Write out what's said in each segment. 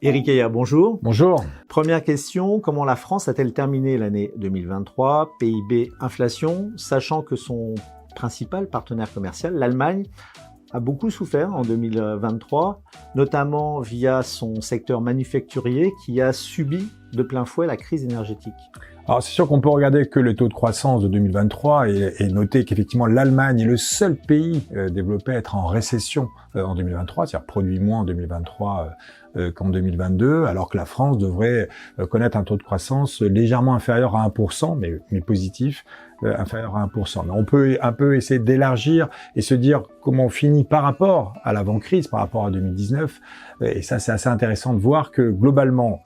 Éric Heyer, bonjour. Bonjour. Première question, comment la France a-t-elle terminé l'année 2023, PIB, inflation, sachant que son principal partenaire commercial, l'Allemagne, a beaucoup souffert en 2023, notamment via son secteur manufacturier qui a subi de plein fouet la crise énergétique. Alors c'est sûr qu'on peut regarder que le taux de croissance de 2023 et noter qu'effectivement l'Allemagne est le seul pays développé à être en récession en 2023, c'est-à-dire produit moins en 2023 qu'en 2022, alors que la France devrait connaître un taux de croissance légèrement inférieur à 1%, mais positif, inférieur à 1%. Mais on peut un peu essayer d'élargir et se dire comment on finit par rapport à l'avant-crise, par rapport à 2019. Et ça, c'est assez intéressant de voir que globalement,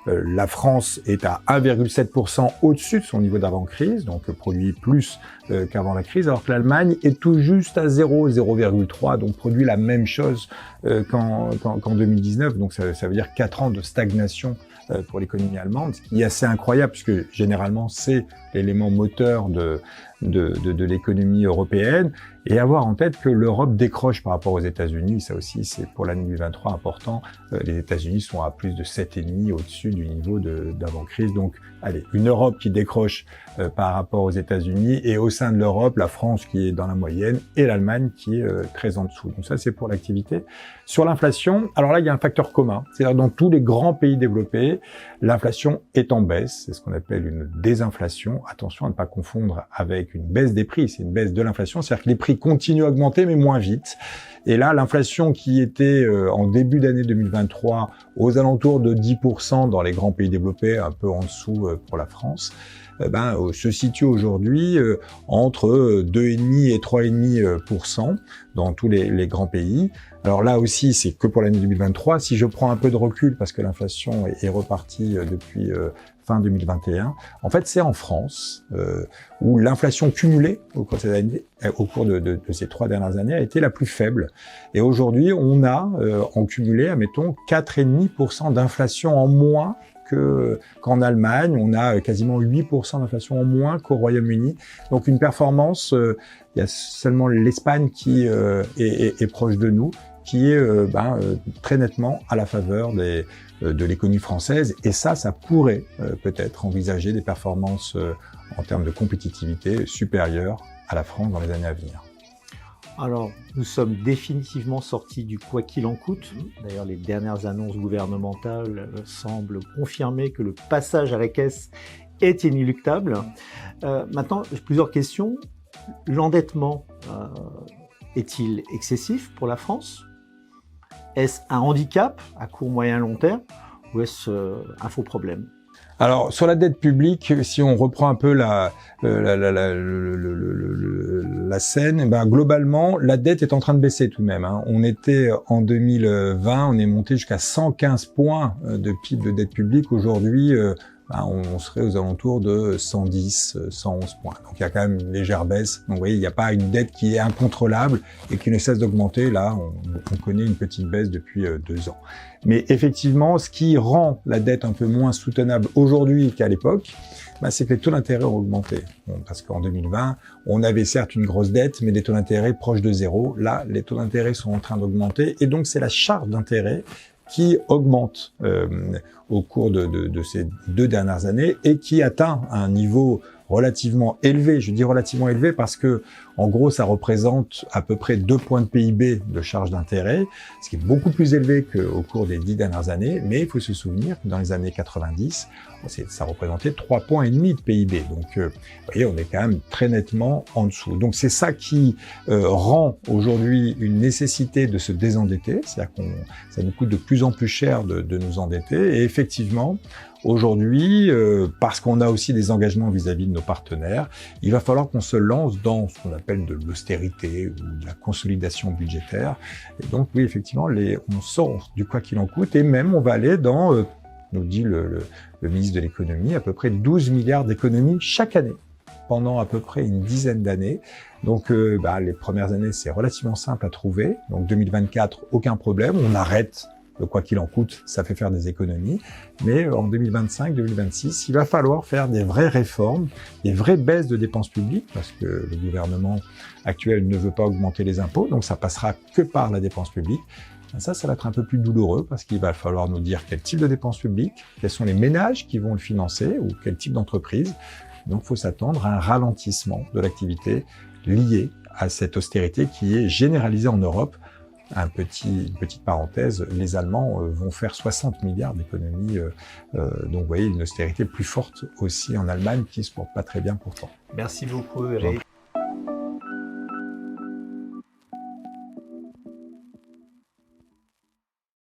la France est à 1,7% au-dessus de son niveau d'avant-crise, donc produit plus qu'avant la crise, alors que l'Allemagne est tout juste à 0,3, donc produit la même chose qu'en 2019. Donc ça veut dire 4 ans de stagnation pour l'économie allemande, ce qui est assez incroyable puisque généralement c'est l'élément moteur de l'économie européenne, et avoir en tête que l'Europe décroche par rapport aux États-Unis, ça aussi c'est pour l'année 2023 important, les États-Unis sont à plus de 7,5 au-dessus du niveau d'avant-crise, donc allez, une Europe qui décroche par rapport aux États-Unis, et au sein de l'Europe, la France qui est dans la moyenne, et l'Allemagne qui est très en dessous. Donc ça c'est pour l'activité. Sur l'inflation, alors là il y a un facteur commun, c'est-à-dire dans tous les grands pays développés, l'inflation est en baisse, c'est ce qu'on appelle une désinflation. Attention à ne pas confondre avec une baisse des prix, c'est une baisse de l'inflation, c'est-à-dire que les prix continuent à augmenter mais moins vite. Et là, l'inflation qui était en début d'année 2023 aux alentours de 10% dans les grands pays développés, un peu en dessous pour la France, se situe aujourd'hui entre 2,5 et 3,5% dans tous les grands pays. Alors là aussi, c'est que pour l'année 2023. Si je prends un peu de recul, parce que l'inflation est repartie depuis fin 2021, en fait, c'est en France où l'inflation cumulée au cours de ces 3 dernières années a été la plus faible. Et aujourd'hui, on a en cumulé, admettons, 4,5% d'inflation en moins qu'en Allemagne. On a quasiment 8% d'inflation en moins qu'au Royaume-Uni. Donc une performance, il y a seulement l'Espagne qui est proche de nous, qui est très nettement à la faveur de l'économie française. Et ça pourrait peut-être envisager des performances en termes de compétitivité supérieures à la France dans les années à venir. Alors, nous sommes définitivement sortis du quoi qu'il en coûte. D'ailleurs, les dernières annonces gouvernementales semblent confirmer que le passage à la caisse est inéluctable. Maintenant, j'ai plusieurs questions. L'endettement est-il excessif pour la France ? Est-ce un handicap à court, moyen, long terme ou est-ce un faux problème ? Alors sur la dette publique, si on reprend un peu la scène, globalement la dette est en train de baisser tout de même. On était en 2020, on est monté jusqu'à 115 points de PIB de dette publique. Aujourd'hui, on serait aux alentours de 110, 111 points. Donc il y a quand même une légère baisse. Donc vous voyez, il n'y a pas une dette qui est incontrôlable et qui ne cesse d'augmenter. Là, on connaît une petite baisse depuis 2 ans. Mais effectivement, ce qui rend la dette un peu moins soutenable aujourd'hui qu'à l'époque, c'est que les taux d'intérêt ont augmenté. Parce qu'en 2020, on avait certes une grosse dette, mais des taux d'intérêt proches de zéro. Là, les taux d'intérêt sont en train d'augmenter. Et donc, c'est la charge d'intérêt qui augmente au cours de ces 2 dernières années et qui atteint un niveau relativement élevé. Je dis relativement élevé parce que, en gros, ça représente à peu près 2 points de PIB de charge d'intérêt, ce qui est beaucoup plus élevé qu'au cours des 10 dernières années. Mais il faut se souvenir que dans les années 90, ça représentait 3,5 points de PIB. Donc, vous voyez, on est quand même très nettement en dessous. Donc, c'est ça qui rend aujourd'hui une nécessité de se désendetter. C'est-à-dire ça nous coûte de plus en plus cher de nous endetter. Et effectivement, aujourd'hui, parce qu'on a aussi des engagements vis-à-vis de nos partenaires, il va falloir qu'on se lance dans ce qu'on appelle de l'austérité ou de la consolidation budgétaire. Et donc, oui, effectivement, on sort du quoi qu'il en coûte et même on va aller dans, nous dit le ministre de l'économie, à peu près 12 milliards d'économies chaque année pendant à peu près une dizaine d'années. Donc, les premières années, c'est relativement simple à trouver. Donc, 2024, aucun problème, on arrête le quoi qu'il en coûte, ça fait faire des économies. Mais en 2025, 2026, il va falloir faire des vraies réformes, des vraies baisses de dépenses publiques, parce que le gouvernement actuel ne veut pas augmenter les impôts, donc ça passera que par la dépense publique. Ça va être un peu plus douloureux parce qu'il va falloir nous dire quel type de dépenses publiques, quels sont les ménages qui vont le financer ou quel type d'entreprise. Donc, il faut s'attendre à un ralentissement de l'activité lié à cette austérité qui est généralisée en Europe. Une petite parenthèse, les Allemands vont faire 60 milliards d'économies. Donc, vous voyez, une austérité plus forte aussi en Allemagne qui se porte pas très bien pourtant. Merci beaucoup, Eric.